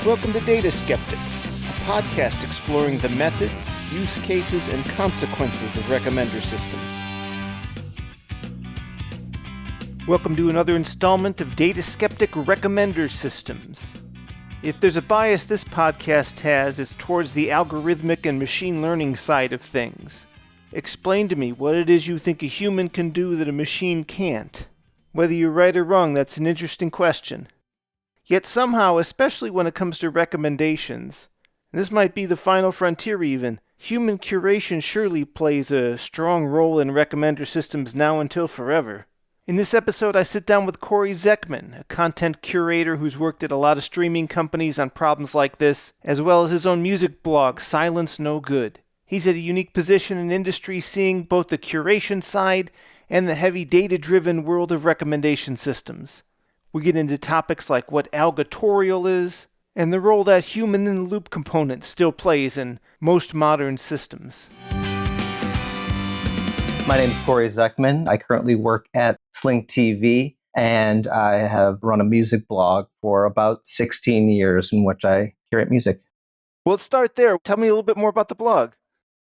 Welcome to Data Skeptic, a podcast exploring the methods, use cases, and consequences of recommender systems. Welcome to another installment of Data Skeptic Recommender Systems. If there's a bias this podcast has, it's towards the algorithmic and machine learning side of things. Explain to me what it is you think a human can do that a machine can't. Whether you're right or wrong, that's an interesting question. Yet somehow, especially when it comes to recommendations, and this might be the final frontier even, human curation surely plays a strong role in recommender systems now until forever. In this episode, I sit down with Cory, a content curator who's worked at a lot of streaming companies on problems like this, as well as his own music blog, Silence No Good. He's at a unique position in industry, seeing both the curation side and the heavy data-driven world of recommendation systems. We get into topics like what algatorial is, and the role that human-in-the-loop component still plays in most modern systems. My name is Cory Zeckman. I currently work at Sling TV, and I have run a music blog for about 16 years in which I curate music. Well, let's start there. Tell me a little bit more about the blog.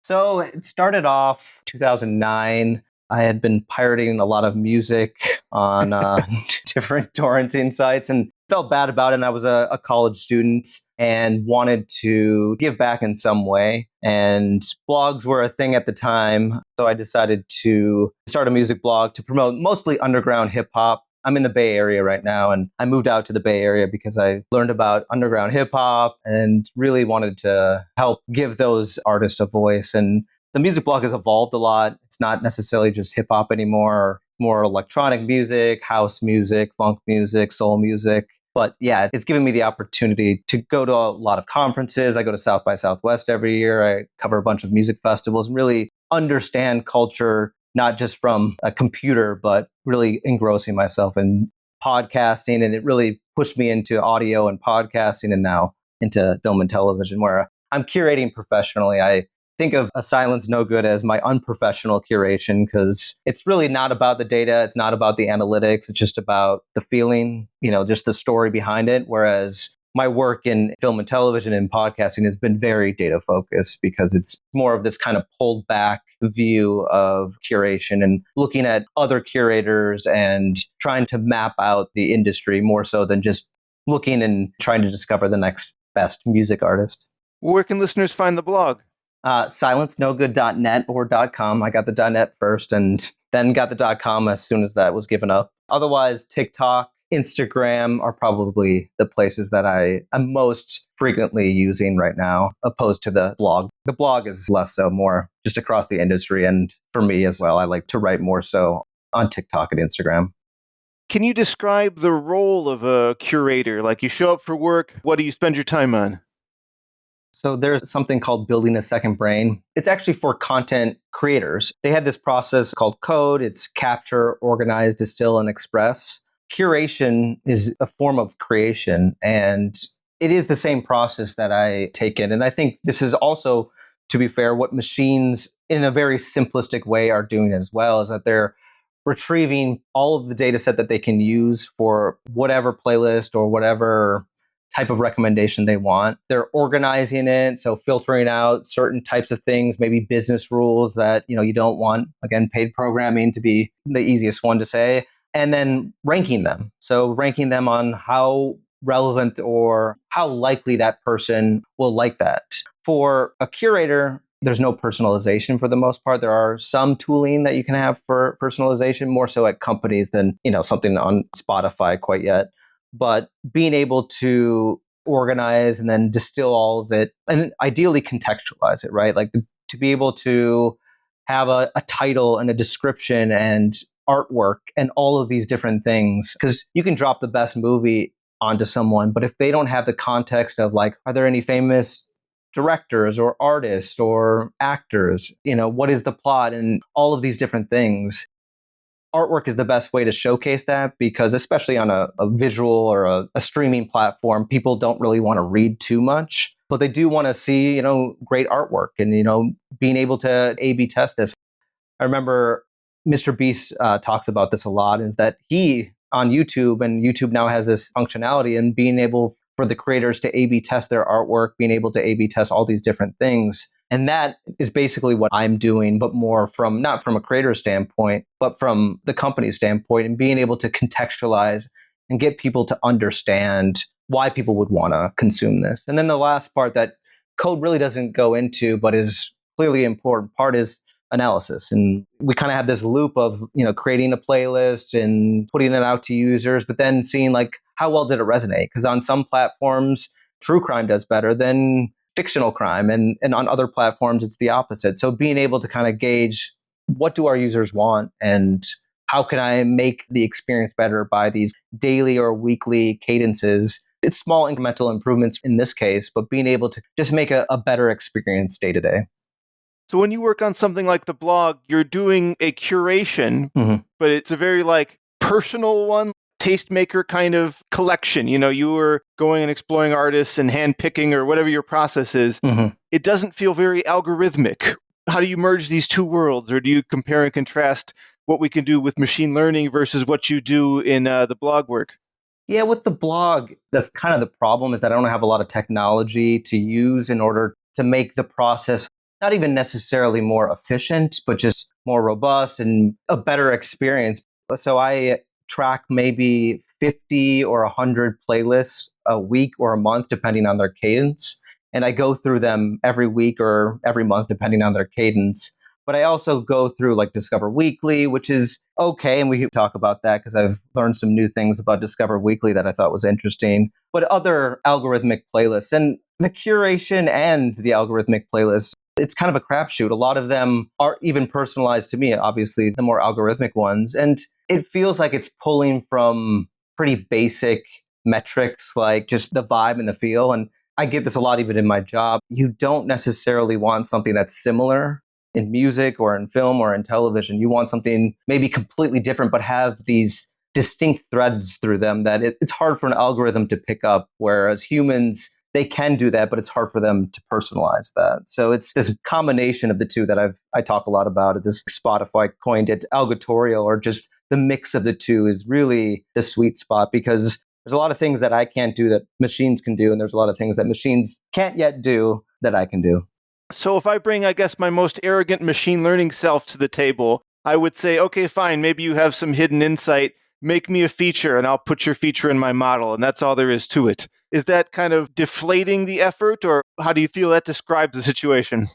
So it started off 2009. I had been pirating a lot of music on different torrenting sites and felt bad about it. And I was a college student and wanted to give back in some way. And blogs were a thing at the time. So I decided to start a music blog to promote mostly underground hip hop. I'm in the Bay Area right now, and I moved out to the Bay Area because I learned about underground hip hop and really wanted to help give those artists a voice. And the music blog has evolved a lot. It's not necessarily just hip hop anymore, more electronic music, house music, funk music, soul music. But yeah, it's given me the opportunity to go to a lot of conferences. I go to South by Southwest every year. I cover a bunch of music festivals and really understand culture, not just from a computer, but really engrossing myself in podcasting. And it really pushed me into audio and podcasting and now into film and television, where I'm curating professionally. I think of a Silence No Good as my unprofessional curation because it's really not about the data. It's not about the analytics. It's just about the feeling, just the story behind it. Whereas my work in film and television and podcasting has been very data focused because it's more of this kind of pulled back view of curation and looking at other curators and trying to map out the industry more so than just looking and trying to discover the next best music artist. Where can listeners find the blog? SilenceNoGood.net or .com. I got the .net first and then got the .com as soon as that was given up. Otherwise, TikTok, Instagram are probably the places that I am most frequently using right now, opposed to the blog. The blog is less so, more just across the industry. And for me as well, I like to write more so on TikTok and Instagram. Can you describe the role of a curator? Like, you show up for work, what do you spend your time on? So there's something called building a second brain. It's actually for content creators. They had this process called code. It's capture, organize, distill, and express. Curation is a form of creation, and it is the same process that I take in. And I think this is also, to be fair, what machines in a very simplistic way are doing as well, is that they're retrieving all of the data set that they can use for whatever playlist or whatever type of recommendation they want. They're organizing it, so filtering out certain types of things, maybe business rules that you don't want. Again, paid programming to be the easiest one to say, and then ranking them. So ranking them on how relevant or how likely that person will like that. For a curator, there's no personalization for the most part. There are some tooling that you can have for personalization, more so at companies than something on Spotify quite yet. But being able to organize and then distill all of it and ideally contextualize it, right? Like to be able to have a title and a description and artwork and all of these different things. Because you can drop the best movie onto someone, but if they don't have the context of like, are there any famous directors or artists or actors? What is the plot and all of these different things? Artwork is the best way to showcase that because especially on a visual or a streaming platform, people don't really want to read too much, but they do want to see, great artwork and, being able to A/B test this. I remember Mr. Beast talks about this a lot, is that he on YouTube, and YouTube now has this functionality and being able for the creators to A/B test their artwork, being able to A/B test all these different things. And that is basically what I'm doing, but more from not from a creator standpoint, but from the company standpoint, and being able to contextualize and get people to understand why people would want to consume this. And then the last part that code really doesn't go into, but is clearly an important part, is analysis. And we kind of have this loop of, creating a playlist and putting it out to users, but then seeing like how well did it resonate? Because on some platforms, true crime does better than fictional crime. And on other platforms, it's the opposite. So being able to kind of gauge what do our users want and how can I make the experience better by these daily or weekly cadences. It's small incremental improvements in this case, but being able to just make a better experience day to day. So when you work on something like the blog, you're doing a curation, but it's a very personal one, tastemaker kind of collection. You were going and exploring artists and handpicking or whatever your process is. It doesn't feel very algorithmic. How do you merge these two worlds, or do you compare and contrast what we can do with machine learning versus what you do in the blog work? Yeah, with the blog, that's kind of the problem, is that I don't have a lot of technology to use in order to make the process not even necessarily more efficient, but just more robust and a better experience. So I track maybe 50 or 100 playlists a week or a month, depending on their cadence. And I go through them every week or every month, depending on their cadence. But I also go through like Discover Weekly, which is okay. And we can talk about that because I've learned some new things about Discover Weekly that I thought was interesting. But other algorithmic playlists, and the curation and the algorithmic playlists, it's kind of a crapshoot. A lot of them are even personalized to me, obviously, the more algorithmic ones. And it feels like it's pulling from pretty basic metrics, like just the vibe and the feel. And I get this a lot even in my job. You don't necessarily want something that's similar in music or in film or in television. You want something maybe completely different, but have these distinct threads through them that it's hard for an algorithm to pick up, whereas humans, they can do that, but it's hard for them to personalize that. So it's this combination of the two that I talk a lot about. This Spotify coined it algatorial, or just the mix of the two is really the sweet spot, because there's a lot of things that I can't do that machines can do, and there's a lot of things that machines can't yet do that I can do. So if I bring, I guess, my most arrogant machine learning self to the table, I would say, okay, fine, maybe you have some hidden insight. Make me a feature and I'll put your feature in my model, and that's all there is to it. Is that kind of deflating the effort, or how do you feel that describes the situation?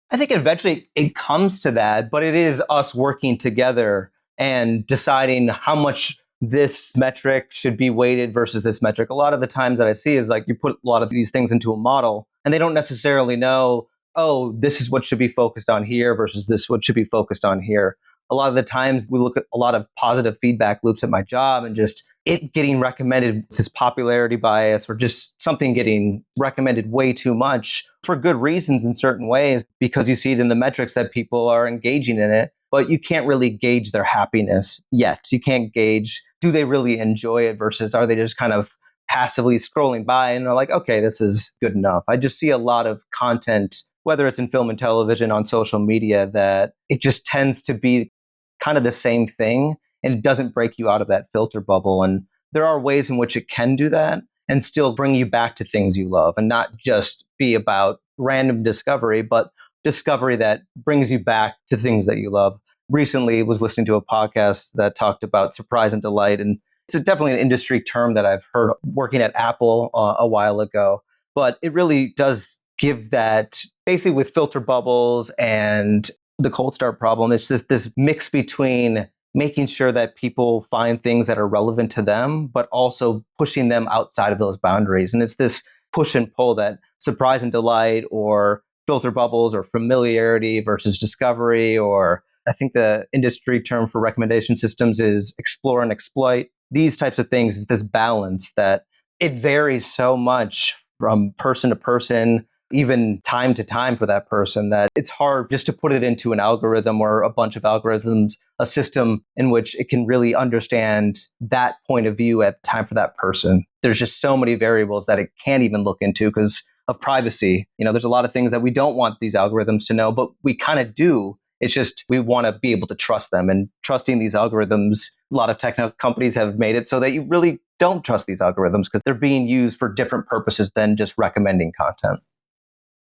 I think eventually it comes to that, but it is us working together and deciding how much this metric should be weighted versus this metric. A lot of the times that I see is like you put a lot of these things into a model and they don't necessarily know, oh, this is what should be focused on here versus this what should be focused on here. A lot of the times we look at a lot of positive feedback loops at my job and just it getting recommended with this popularity bias, or just something getting recommended way too much for good reasons in certain ways, because you see it in the metrics that people are engaging in it, but you can't really gauge their happiness yet. You can't gauge, do they really enjoy it versus are they just kind of passively scrolling by and are like, okay, this is good enough. I just see a lot of content, whether it's in film and television, on social media, that it just tends to be kind of the same thing, and it doesn't break you out of that filter bubble. And there are ways in which it can do that and still bring you back to things you love, and not just be about random discovery, but discovery that brings you back to things that you love. Recently was listening to a podcast that talked about surprise and delight, and it's definitely an industry term that I've heard working at Apple a while ago, but it really does give that, basically with filter bubbles and the cold start problem. It's just this mix between making sure that people find things that are relevant to them, but also pushing them outside of those boundaries. And it's this push and pull, that surprise and delight, or filter bubbles, or familiarity versus discovery, or I think the industry term for recommendation systems is explore and exploit. These types of things is this balance that it varies so much from person to person, even time to time for that person, that it's hard just to put it into an algorithm or a bunch of algorithms, a system in which it can really understand that point of view at time for that person. There's just so many variables that it can't even look into because of privacy. There's a lot of things that we don't want these algorithms to know, but we kind of do. It's just we want to be able to trust them, and trusting these algorithms A lot of tech companies have made it so that you really don't trust these algorithms because they're being used for different purposes than just recommending content.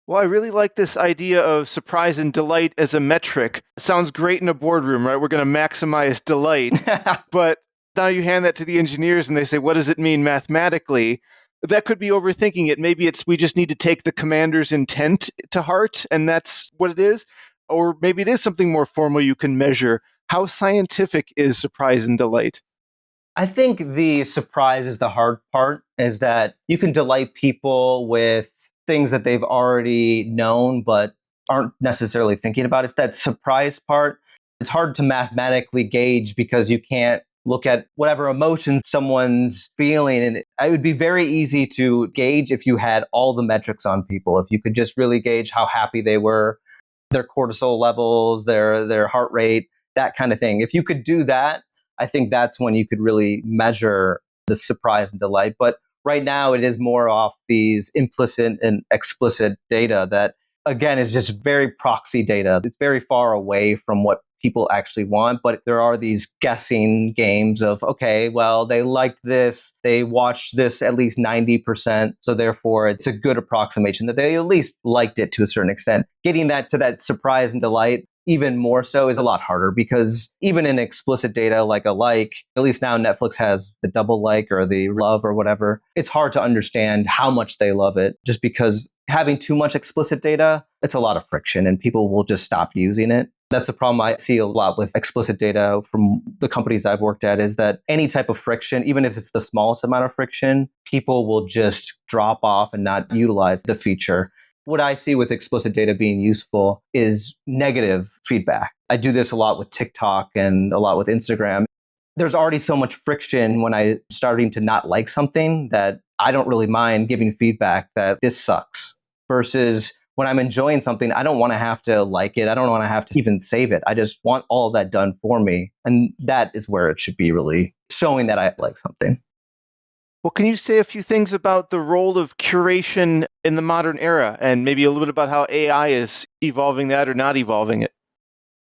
Well, I really like this idea of surprise and delight as a metric. Sounds great in a boardroom, right? We're going to maximize delight. But now you hand that to the engineers and they say, what does it mean mathematically? That could be overthinking it. Maybe it's we just need to take the commander's intent to heart, and that's what it is. Or maybe it is something more formal you can measure. How scientific is surprise and delight? I think the surprise is the hard part, is that you can delight people with things that they've already known but aren't necessarily thinking about. It's that surprise part. It's hard to mathematically gauge because you can't look at whatever emotions someone's feeling. And it would be very easy to gauge if you had all the metrics on people, if you could just really gauge how happy they were, their cortisol levels, their heart rate, that kind of thing. If you could do that, I think that's when you could really measure the surprise and delight. But right now, it is more off these implicit and explicit data that, again, is just very proxy data. It's very far away from what people actually want. But there are these guessing games of, okay, well, they liked this, they watched this at least 90%. So therefore, it's a good approximation that they at least liked it to a certain extent. Getting that to that surprise and delight even more so is a lot harder because even in explicit data like a like, at least now Netflix has the double like or the love or whatever, it's hard to understand how much they love it just because having too much explicit data, it's a lot of friction and people will just stop using it. That's a problem I see a lot with explicit data from the companies I've worked at is that any type of friction, even if it's the smallest amount of friction, people will just drop off and not utilize the feature. What I see with explicit data being useful is negative feedback. I do this a lot with TikTok and a lot with Instagram. There's already so much friction when I'm starting to not like something that I don't really mind giving feedback that this sucks. Versus when I'm enjoying something, I don't want to have to like it. I don't want to have to even save it. I just want all of that done for me. And that is where it should be really showing that I like something. Well, can you say a few things about the role of curation in the modern era and maybe a little bit about how AI is evolving that or not evolving it?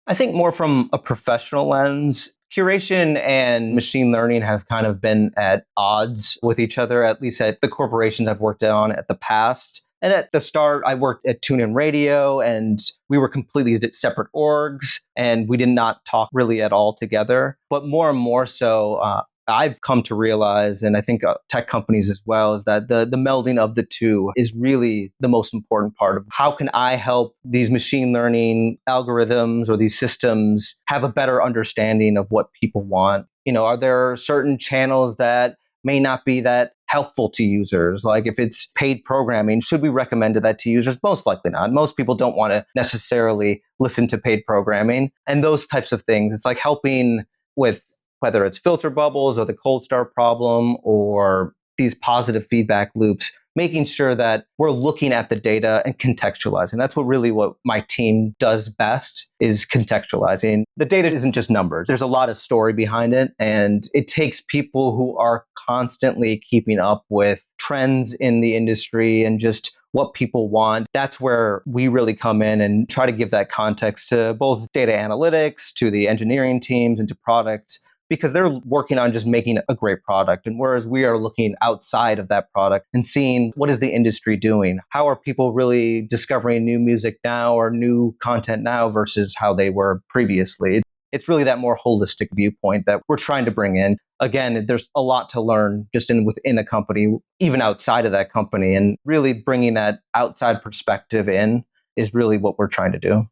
I think more from a professional lens, curation and machine learning have kind of been at odds with each other, at least at the corporations I've worked on at the past. And at the start, I worked at TuneIn Radio and we were completely separate orgs and we did not talk really at all together. But more and more so, I've come to realize, and I think tech companies as well, is that the melding of the two is really the most important part of how can I help these machine learning algorithms or these systems have a better understanding of what people want. Are there certain channels that may not be that helpful to users? Like if it's paid programming, should we recommend that to users? Most likely not. Most people don't want to necessarily listen to paid programming and those types of things. It's like helping with whether it's filter bubbles or the cold start problem or these positive feedback loops, making sure that we're looking at the data and contextualizing. That's what my team does best is contextualizing. The data isn't just numbers. There's a lot of story behind it. And it takes people who are constantly keeping up with trends in the industry and just what people want. That's where we really come in and try to give that context to both data analytics, to the engineering teams, and to products, because they're working on just making a great product. And whereas we are looking outside of that product and seeing what is the industry doing? How are people really discovering new music now or new content now versus how they were previously? It's really that more holistic viewpoint that we're trying to bring in. Again, there's a lot to learn just within a company, even outside of that company. And really bringing that outside perspective in is really what we're trying to do.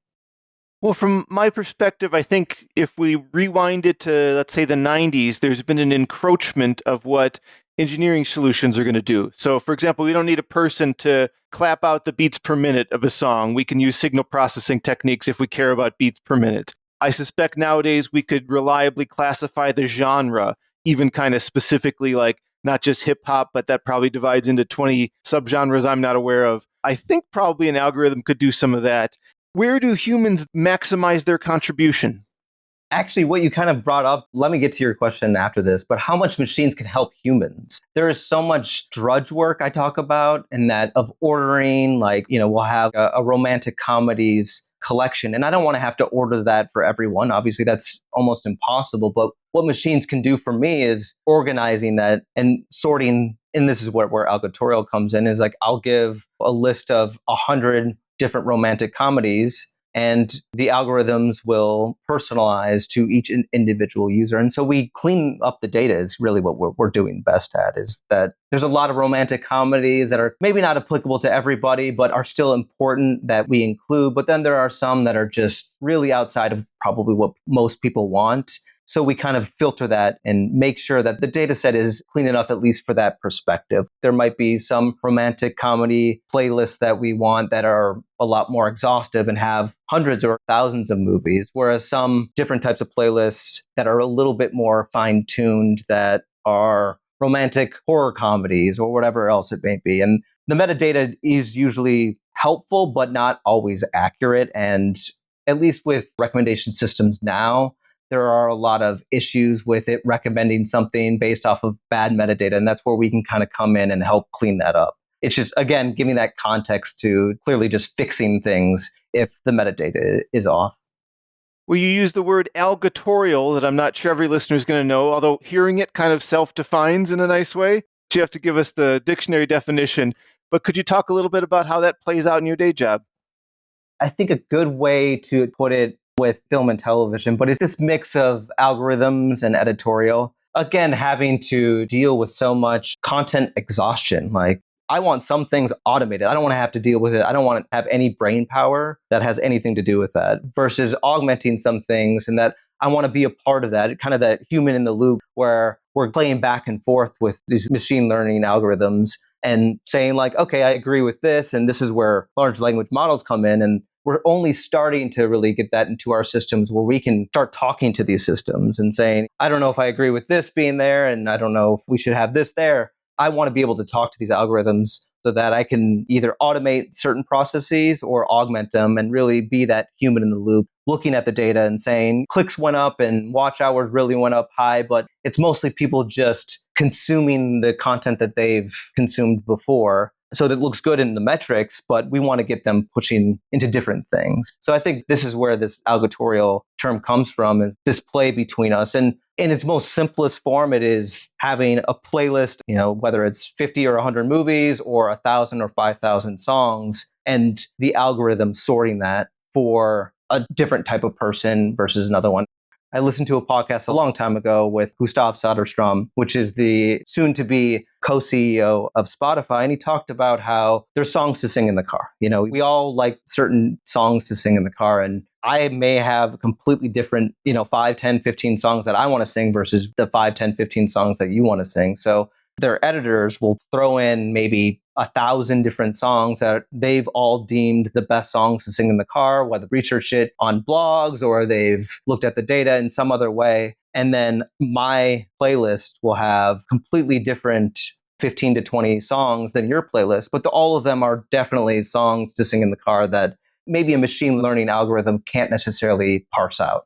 Well, from my perspective, I think if we rewind it to, let's say, the 90s, there's been an encroachment of what engineering solutions are going to do. So, for example, we don't need a person to clap out the beats per minute of a song. We can use signal processing techniques if we care about beats per minute. I suspect nowadays we could reliably classify the genre, even kind of specifically like not just hip hop, but that probably divides into 20 subgenres I'm not aware of. I think probably an algorithm could do some of that. Where do humans maximize their contribution? Actually, what you kind of brought up, let me get to your question after this, but how much machines can help humans? There is so much drudge work I talk about in that of ordering, like, we'll have a romantic comedies collection. And I don't want to have to order that for everyone. Obviously, that's almost impossible. But what machines can do for me is organizing that and sorting. And this is where algotorial comes in, is like I'll give a list of 100 different romantic comedies, and the algorithms will personalize to each individual user. And so we clean up the data is really what we're doing best at, is that there's a lot of romantic comedies that are maybe not applicable to everybody, but are still important that we include. But then there are some that are just really outside of probably what most people want. So we kind of filter that and make sure that the data set is clean enough, at least for that perspective. There might be some romantic comedy playlists that we want that are a lot more exhaustive and have hundreds or thousands of movies, whereas some different types of playlists that are a little bit more fine-tuned, that are romantic horror comedies or whatever else it may be. And the metadata is usually helpful, but not always accurate. And at least with recommendation systems now, there are a lot of issues with it recommending something based off of bad metadata. And that's where we can kind of come in and help clean that up. It's just, again, giving that context to clearly just fixing things if the metadata is off. Well, you use the word algotorial that I'm not sure every listener is going to know, although hearing it kind of self-defines in a nice way. So you have to give us the dictionary definition. But could you talk a little bit about how that plays out in your day job? I think a good way to put it with film and television, but it's this mix of algorithms and editorial. Again, having to deal with so much content exhaustion. Like, I want some things automated. I don't want to have to deal with it. I don't want to have any brain power that has anything to do with that, versus augmenting some things, and that I want to be a part of that, kind of that human in the loop where we're playing back and forth with these machine learning algorithms and saying like, okay, I agree with this. And this is where large language models come in. And we're only starting to really get that into our systems where we can start talking to these systems and saying, I don't know if I agree with this being there, and I don't know if we should have this there. I want to be able to talk to these algorithms so that I can either automate certain processes or augment them and really be that human in the loop, looking at the data and saying clicks went up and watch hours really went up high, but it's mostly people just consuming the content that they've consumed before. So that looks good in the metrics, but we want to get them pushing into different things. So I think this is where this algotorial term comes from, is this play between us. And in its most simplest form, it is having a playlist, whether it's 50 or 100 movies or 1,000 or 5,000 songs, and the algorithm sorting that for a different type of person versus another one. I listened to a podcast a long time ago with Gustav Soderstrom, which is the soon-to-be co-CEO of Spotify, and he talked about how there's songs to sing in the car. We all like certain songs to sing in the car, and I may have completely different, 5, 10, 15 songs that I want to sing versus the 5, 10, 15 songs that you want to sing. So their editors will throw in maybe 1,000 different songs that they've all deemed the best songs to sing in the car, whether researched it on blogs or they've looked at the data in some other way. And then my playlist will have completely different 15 to 20 songs than your playlist, but all of them are definitely songs to sing in the car that maybe a machine learning algorithm can't necessarily parse out.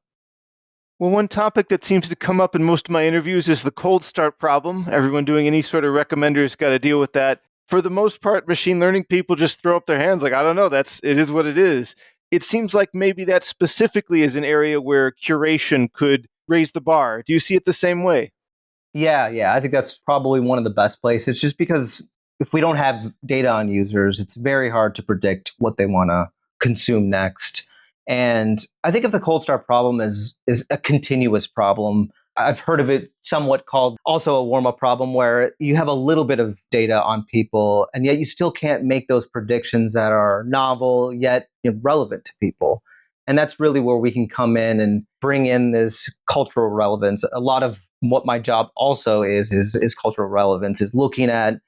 Well, one topic that seems to come up in most of my interviews is the cold start problem. Everyone doing any sort of recommender has got to deal with that. For the most part, machine learning people just throw up their hands like, I don't know, it is what it is. It seems like maybe that specifically is an area where curation could raise the bar. Do you see it the same way? Yeah. I think that's probably one of the best places, just because if we don't have data on users, it's very hard to predict what they want to consume next. And I think if the cold start problem is a continuous problem, I've heard of it somewhat called also a warm-up problem, where you have a little bit of data on people, and yet you still can't make those predictions that are novel yet relevant to people. And that's really where we can come in and bring in this cultural relevance. A lot of what my job also is cultural relevance, is looking at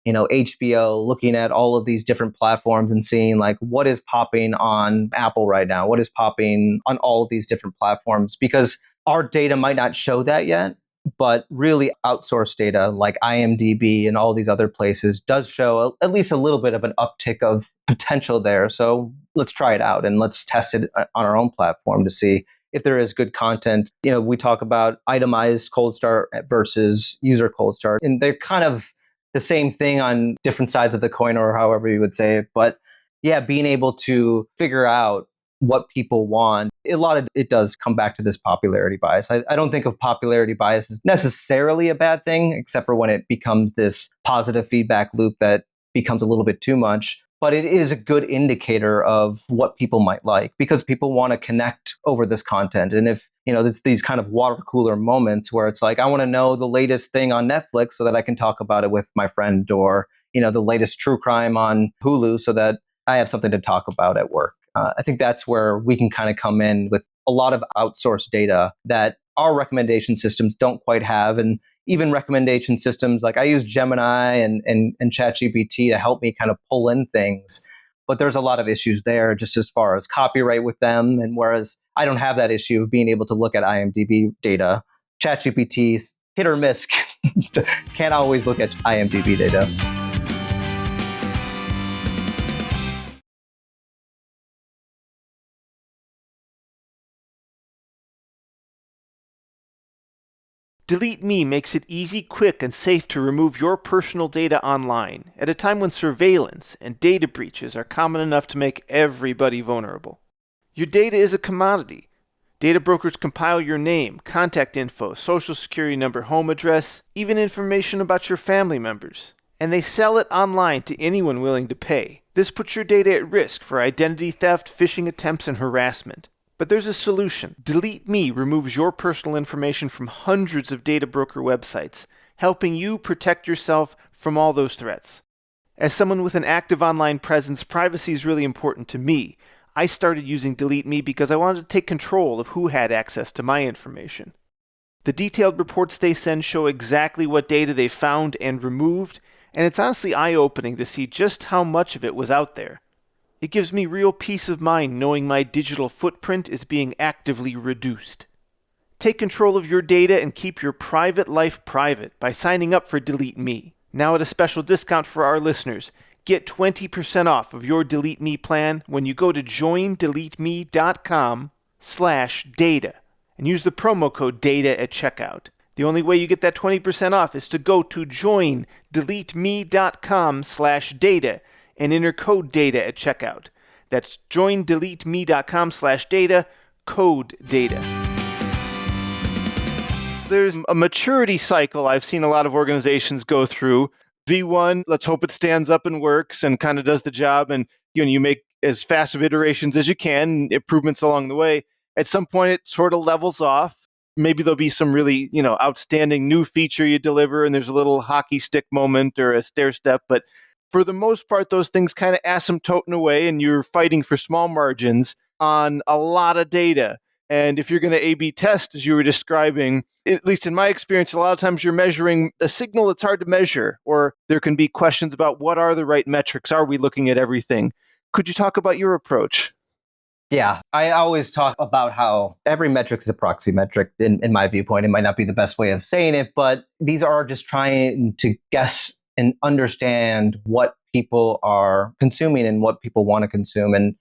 HBO, looking at all of these different platforms and seeing like what is popping on Apple right now, what is popping on all of these different platforms, because our data might not show that yet, but really outsourced data like IMDb and all these other places does show at least a little bit of an uptick of potential there. So let's try it out and let's test it on our own platform to see if there is good content. We talk about itemized cold start versus user cold start, and they're kind of the same thing on different sides of the coin, or however you would say it. But yeah, being able to figure out what people want, a lot of it does come back to this popularity bias. I don't think of popularity bias as necessarily a bad thing, except for when it becomes this positive feedback loop that becomes a little bit too much. But it is a good indicator of what people might like, because people want to connect over this content. And if, there's these kind of water cooler moments where it's like, I want to know the latest thing on Netflix so that I can talk about it with my friend, or, the latest true crime on Hulu so that I have something to talk about at work. I think that's where we can kind of come in with a lot of outsourced data that our recommendation systems don't quite have. And even recommendation systems, like I use Gemini and ChatGPT to help me kind of pull in things. But there's a lot of issues there just as far as copyright with them. And whereas I don't have that issue of being able to look at IMDb data, ChatGPT's hit or miss can't always look at IMDb data. Delete Me makes it easy, quick, and safe to remove your personal data online at a time when surveillance and data breaches are common enough to make everybody vulnerable. Your data is a commodity. Data brokers compile your name, contact info, social security number, home address, even information about your family members. And they sell it online to anyone willing to pay. This puts your data at risk for identity theft, phishing attempts, and harassment. But there's a solution. Delete Me removes your personal information from hundreds of data broker websites, helping you protect yourself from all those threats. As someone with an active online presence, privacy is really important to me. I started using Delete Me because I wanted to take control of who had access to my information. The detailed reports they send show exactly what data they found and removed, and it's honestly eye-opening to see just how much of it was out there. It gives me real peace of mind knowing my digital footprint is being actively reduced. Take control of your data and keep your private life private by signing up for Delete Me. Now at a special discount for our listeners, get 20% off of your Delete Me plan when you go to joindeleteme.com/data and use the promo code DATA at checkout. The only way you get that 20% off is to go to joindeleteme.com/data and enter code DATA at checkout. That's joindeleteme.com/data, code DATA. There's a maturity cycle I've seen a lot of organizations go through. V1, let's hope it stands up and works and kind of does the job, and you make as fast of iterations as you can, improvements along the way. At some point, it sort of levels off. Maybe there'll be some really, outstanding new feature you deliver, and there's a little hockey stick moment or a stair step, but for the most part, those things kind of asymptoting away, and you're fighting for small margins on a lot of data. And if you're going to A/B test, as you were describing, at least in my experience, a lot of times you're measuring a signal that's hard to measure, or there can be questions about what are the right metrics? Are we looking at everything? Could you talk about your approach? Yeah, I always talk about how every metric is a proxy metric in my viewpoint. It might not be the best way of saying it, but these are just trying to guess and understand what people are consuming and what people want to consume. And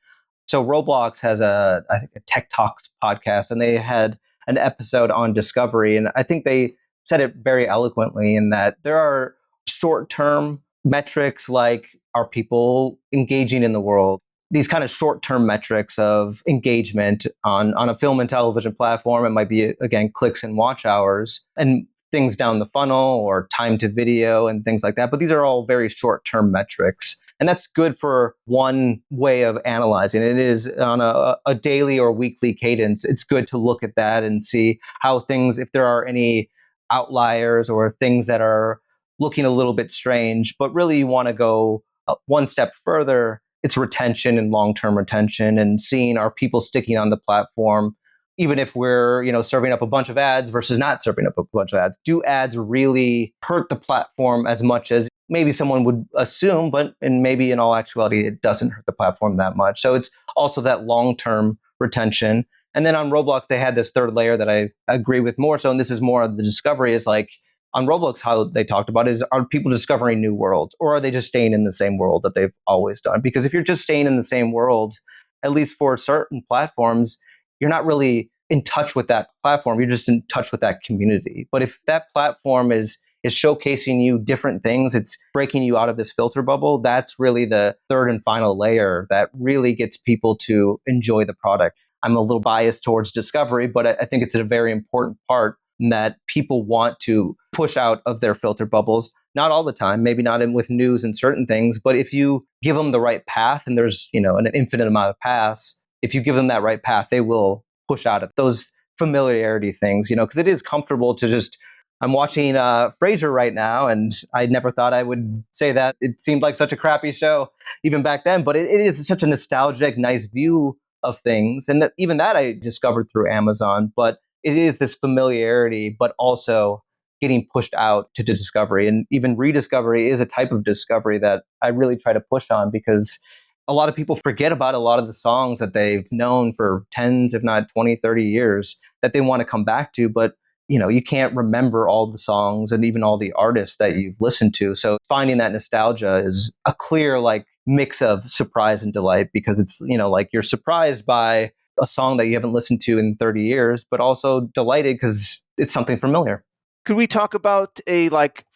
so Roblox has I think a Tech Talks podcast, and they had an episode on discovery. And I think they said it very eloquently in that there are short-term metrics like, are people engaging in the world? These kind of short-term metrics of engagement on a film and television platform. It might be, again, clicks and watch hours. And things down the funnel or time to video and things like that. But these are all very short-term metrics. And that's good for one way of analyzing it. It is on a daily or weekly cadence. It's good to look at that and see how things, if there are any outliers or things that are looking a little bit strange. But really you want to go one step further. It's retention and long-term retention, and seeing, are people sticking on the platform? Even if we're, serving up a bunch of ads versus not serving up a bunch of ads, do ads really hurt the platform as much as maybe someone would assume, and maybe in all actuality, it doesn't hurt the platform that much. So it's also that long-term retention. And then on Roblox, they had this third layer that I agree with more so, and this is more of the discovery, is like, on Roblox, how they talked about is, are people discovering new worlds, or are they just staying in the same world that they've always done? Because if you're just staying in the same world, at least for certain platforms, you're not really in touch with that platform. You're just in touch with that community. But if that platform is is showcasing you different things. It's breaking you out of this filter bubble. That's really the third and final layer that really gets people to enjoy the product. I'm a little biased towards discovery, but I think it's a very important part that people want to push out of their filter bubbles. Not all the time, maybe not with news and certain things, but if you give them the right path, and there's an infinite amount of paths, if you give them that right path, they will push out of those familiarity things, because it is comfortable to just, I'm watching Frasier right now, and I never thought I would say that. It seemed like such a crappy show even back then, but it is such a nostalgic, nice view of things. And even that I discovered through Amazon, but it is this familiarity, but also getting pushed out to discovery. And even rediscovery is a type of discovery that I really try to push on, because a lot of people forget about a lot of the songs that they've known for tens, if not 20, 30 years that they want to come back to. But you can't remember all the songs and even all the artists that you've listened to. So finding that nostalgia is a clear mix of surprise and delight, because it's, you're surprised by a song that you haven't listened to in 30 years, but also delighted because it's something familiar. Could we talk about a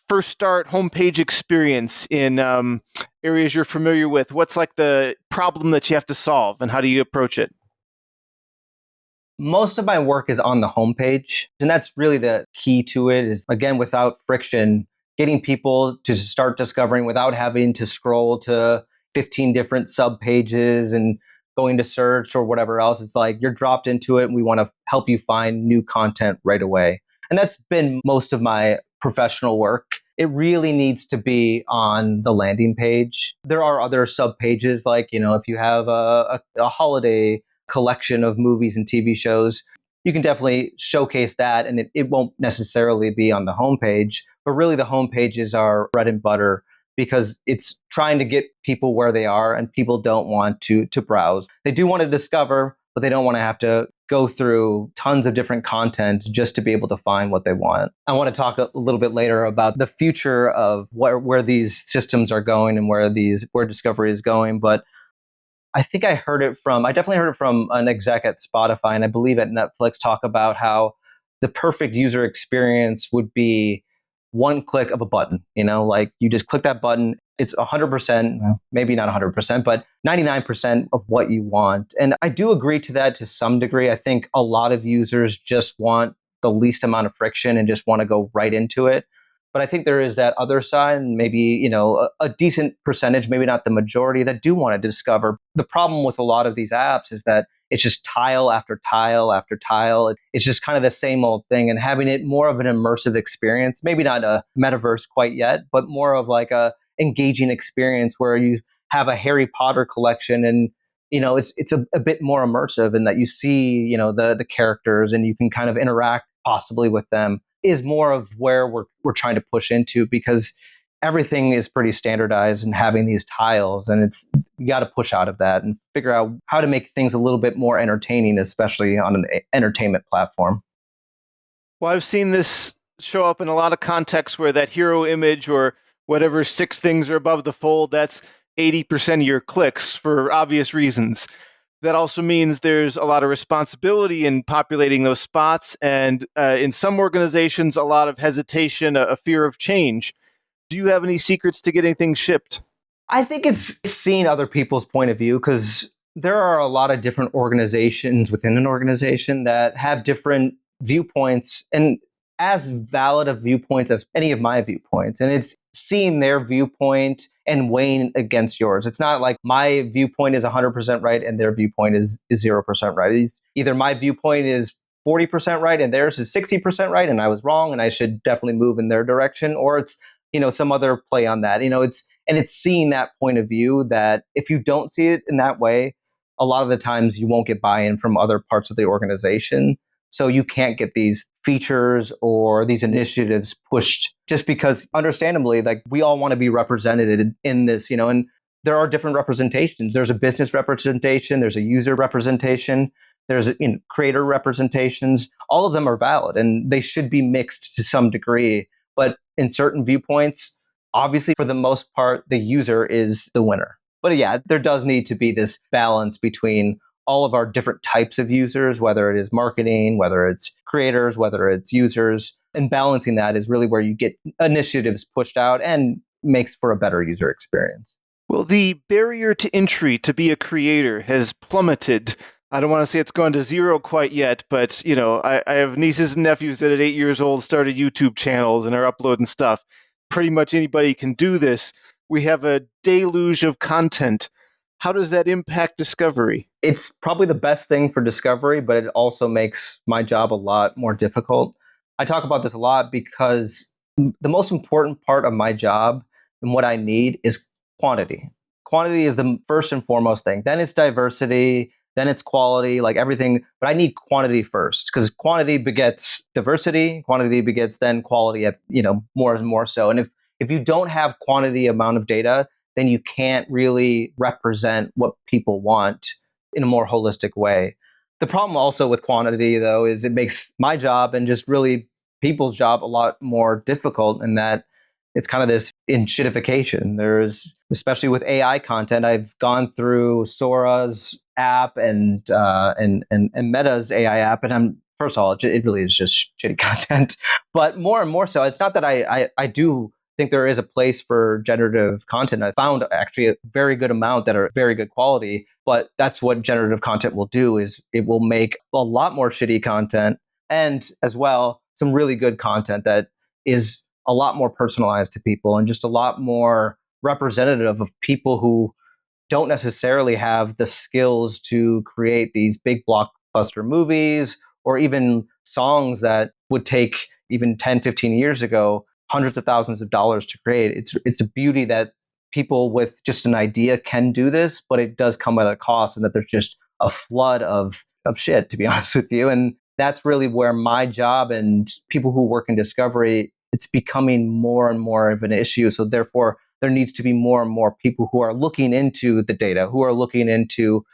first start homepage experience in areas you're familiar with? What's the problem that you have to solve, and how do you approach it? Most of my work is on the homepage, and that's really the key to it, is, again, without friction, getting people to start discovering without having to scroll to 15 different sub pages and going to search or whatever else. It's you're dropped into it, and we want to help you find new content right away. And that's been most of my professional work. It really needs to be on the landing page. There are other sub pages, if you have a holiday collection of movies and TV shows, you can definitely showcase that, and it won't necessarily be on the homepage. But really, the homepage is our bread and butter, because it's trying to get people where they are, and people don't want to browse. They do want to discover, but they don't want to have to go through tons of different content just to be able to find what they want. I want to talk a little bit later about the future of where these systems are going and where discovery is going. But I definitely heard it from an exec at Spotify, and I believe at Netflix, talk about how the perfect user experience would be one click of a button. You just click that button. It's 100%, maybe not 100%, but 99% of what you want. And I do agree to that to some degree. I think a lot of users just want the least amount of friction and just want to go right into it. But I think there is that other side, maybe, a decent percentage, maybe not the majority, that do want to discover. The problem with a lot of these apps is that it's just tile after tile after tile. It's just kind of the same old thing, and having it more of an immersive experience, maybe not a metaverse quite yet, but more of a engaging experience where you have a Harry Potter collection, and it's a bit more immersive in that you see the characters, and you can kind of interact possibly with them, is more of where we're trying to push into, because everything is pretty standardized and having these tiles, and you got to push out of that and figure out how to make things a little bit more entertaining, especially on an entertainment platform. Well, I've seen this show up in a lot of contexts where that hero image or whatever 6 things are above the fold, that's 80% of your clicks for obvious reasons. That also means there's a lot of responsibility in populating those spots, and in some organizations, a lot of hesitation, a fear of change. Do you have any secrets to getting things shipped? I think it's seeing other people's point of view, because there are a lot of different organizations within an organization that have different viewpoints, and as valid of viewpoints as any of my viewpoints. And it's seeing their viewpoint and weighing against yours. It's not like my viewpoint is 100% right and their viewpoint is 0% right. It's either my viewpoint is 40% right and theirs is 60% right, and I was wrong and I should definitely move in their direction, or it's some other play on that. It's seeing that point of view, that if you don't see it in that way, a lot of the times you won't get buy-in from other parts of the organization. So you can't get these features or these initiatives pushed, just because, understandably, we all want to be represented in this, and there are different representations. There's a business representation, there's a user representation, there's creator representations. All of them are valid, and they should be mixed to some degree. But in certain viewpoints, obviously, for the most part, the user is the winner. But yeah, there does need to be this balance between all of our different types of users, whether it is marketing, whether it's creators, whether it's users, And balancing that is really where you get initiatives pushed out and makes for a better user experience. Well, the barrier to entry to be a creator has plummeted. I don't want to say it's gone to zero quite yet, but I have nieces and nephews that at 8 years old started YouTube channels and are uploading stuff. Pretty much anybody can do this. We have a deluge of content. How does that impact discovery? It's probably the best thing for discovery, but it also makes my job a lot more difficult. I talk about this a lot because the most important part of my job and what I need is quantity. Quantity is the first and foremost thing. Then it's diversity, then it's quality, like everything. But I need quantity first because quantity begets diversity. Quantity begets then quality at more and more so. And if you don't have quantity amount of data, then you can't really represent what people want in a more holistic way. The problem also with quantity, though, is it makes my job and just really people's job a lot more difficult in that it's kind of this enshittification. There's, especially with AI content, I've gone through Sora's app and Meta's AI app, and I'm first of all, it really is just shitty content. But more and more so, it's not that I do think there is a place for generative content. I found actually a very good amount that are very good quality, but that's what generative content will do is it will make a lot more shitty content and as well some really good content that is a lot more personalized to people and just a lot more representative of people who don't necessarily have the skills to create these big blockbuster movies or even songs that would take even 10, 15 years ago hundreds of thousands of dollars to create. It's a beauty that people with just an idea can do this, but it does come at a cost and that there's just a flood of shit, to be honest with you. And that's really where my job and people who work in discovery, it's becoming more and more of an issue. So therefore, there needs to be more and more people who are looking into the data, who are looking into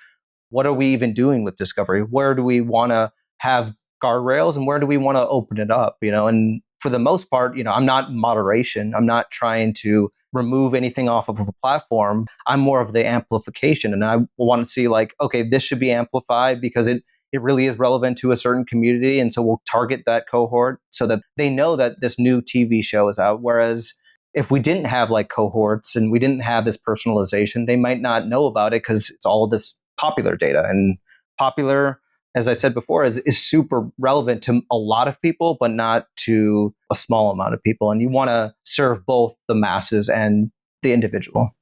what are we even doing with discovery? Where do we want to have guardrails and where do we want to open it up? And for the most part, I'm not moderation. I'm not trying to remove anything off of a platform. I'm more of the amplification. And I want to see okay, this should be amplified because it really is relevant to a certain community. And so we'll target that cohort so that they know that this new TV show is out. Whereas if we didn't have cohorts and we didn't have this personalization, they might not know about it because it's all this popular data. And popular, as I said before, is super relevant to a lot of people, but not to a small amount of people. And you want to serve both the masses and the individual.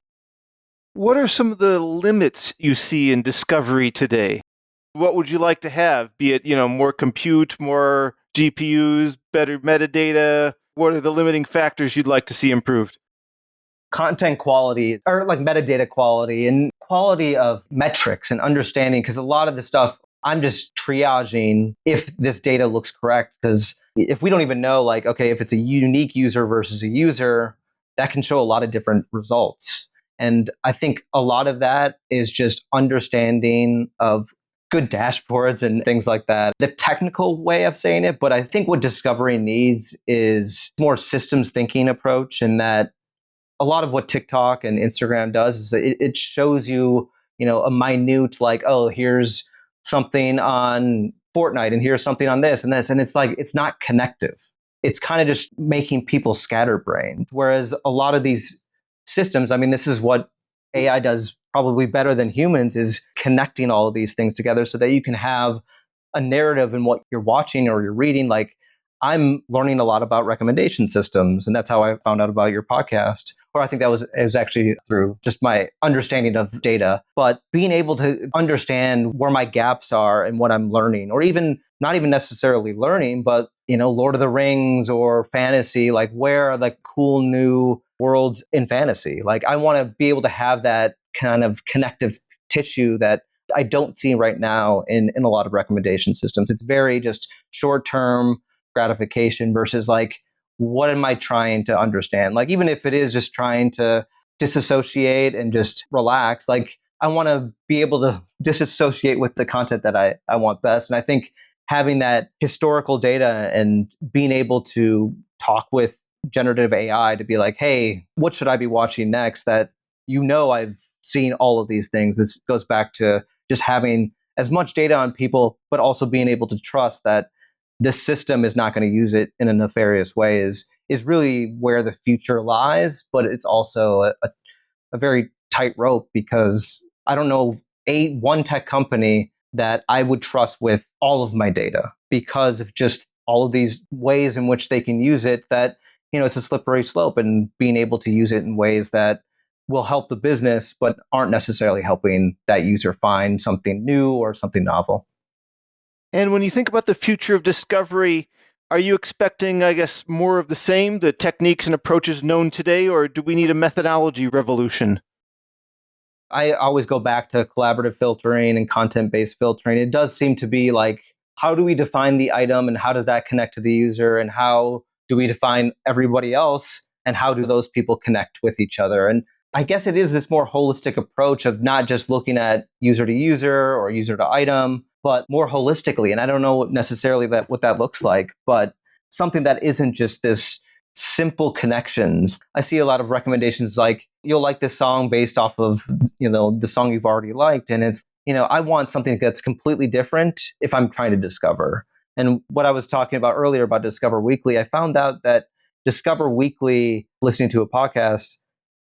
What are some of the limits you see in discovery today? What would you like to have? Be it, more compute, more GPUs, better metadata? What are the limiting factors you'd like to see improved? Content quality or metadata quality and quality of metrics and understanding, because a lot of the stuff I'm just triaging if this data looks correct. Because if we don't even know, okay, if it's a unique user versus a user, that can show a lot of different results. And I think a lot of that is just understanding of good dashboards and things like that. The technical way of saying it, but I think what discovery needs is more systems thinking approach, and that a lot of what TikTok and Instagram does is it shows you, a minute oh, here's something on Fortnite and here's something on this and this. And it's it's not connective. It's kind of just making people scatterbrained. Whereas a lot of these systems, this is what AI does probably better than humans, is connecting all of these things together so that you can have a narrative in what you're watching or you're reading. I'm learning a lot about recommendation systems, and that's how I found out about your podcast. Or I think it was actually through just my understanding of data. But being able to understand where my gaps are and what I'm learning, or even not even necessarily learning, but Lord of the Rings or fantasy, where are the cool new worlds in fantasy? I want to be able to have that kind of connective tissue that I don't see right now in a lot of recommendation systems. It's very just short-term gratification versus what am I trying to understand? Even if it is just trying to disassociate and just relax, I want to be able to disassociate with the content that I want best. And I think having that historical data and being able to talk with generative AI to be hey, what should I be watching next? That I've seen all of these things. This goes back to just having as much data on people, but also being able to trust that this system is not going to use it in a nefarious way is really where the future lies. But it's also a very tight rope, because I don't know one tech company that I would trust with all of my data, because of just all of these ways in which they can use it, that, it's a slippery slope, and being able to use it in ways that will help the business, but aren't necessarily helping that user find something new or something novel. And when you think about the future of discovery, are you expecting, I guess, more of the same, the techniques and approaches known today, or do we need a methodology revolution? I always go back to collaborative filtering and content-based filtering. It does seem to be like, how do we define the item, and how does that connect to the user, and how do we define everybody else, and how do those people connect with each other? And I guess it is this more holistic approach of not just looking at user to user or user to item, but more holistically. And I don't know necessarily what that looks like, but something that isn't just this simple connections. I see a lot of recommendations like, you'll like this song based off of, the song you've already liked. And it's, I want something that's completely different if I'm trying to discover. And what I was talking about earlier about Discover Weekly, I found out that Discover Weekly, listening to a podcast,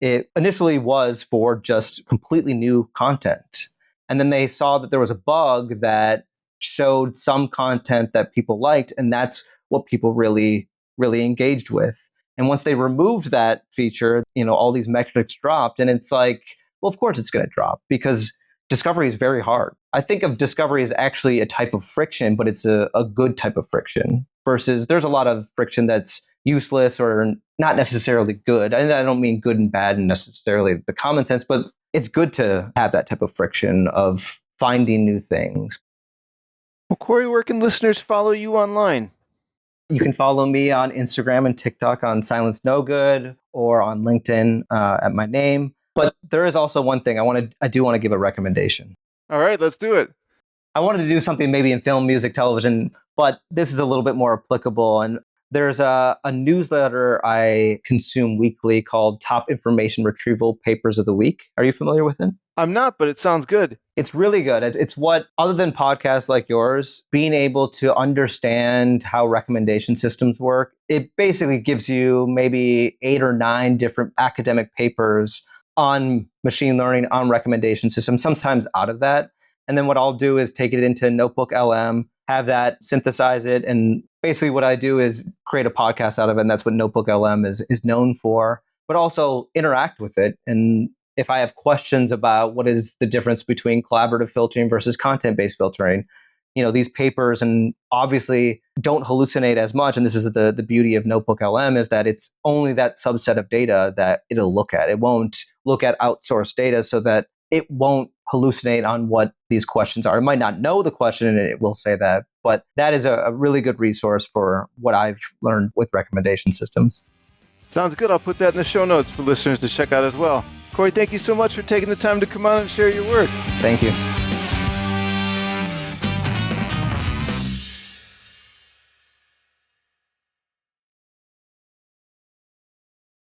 it initially was for just completely new content. And then they saw that there was a bug that showed some content that people liked, and that's what people really, really engaged with. And once they removed that feature, all these metrics dropped. And it's like, well, of course it's going to drop, because discovery is very hard. I think of discovery as actually a type of friction, but it's a good type of friction, versus there's a lot of friction that's useless or not necessarily good. And I don't mean good and bad in necessarily the common sense, but it's good to have that type of friction of finding new things. Well, Cory, where can listeners follow you online? You can follow me on Instagram and TikTok on Silence No Good, or on LinkedIn at my name. But there is also one thing I do want to give a recommendation. All right, let's do it. I wanted to do something maybe in film, music, television, but this is a little bit more applicable. And there's a newsletter I consume weekly called Top Information Retrieval Papers of the Week. Are you familiar with it? I'm not, but it sounds good. It's really good. It's what, other than podcasts like yours, being able to understand how recommendation systems work, it basically gives you maybe 8 or 9 different academic papers on machine learning, on recommendation systems, sometimes out of that. And then what I'll do is take it into Notebook LM, have that synthesize it. And basically what I do is create a podcast out of it. And that's what Notebook LM is known for, but also interact with it. And if I have questions about what is the difference between collaborative filtering versus content-based filtering, these papers and obviously don't hallucinate as much. And this is the beauty of Notebook LM, is that it's only that subset of data that it'll look at. It won't look at outsourced data, so that it won't hallucinate on what these questions are. It might not know the question and it will say that, but that is a really good resource for what I've learned with recommendation systems. Sounds good. I'll put that in the show notes for listeners to check out as well. Cory, thank you so much for taking the time to come on and share your work. Thank you.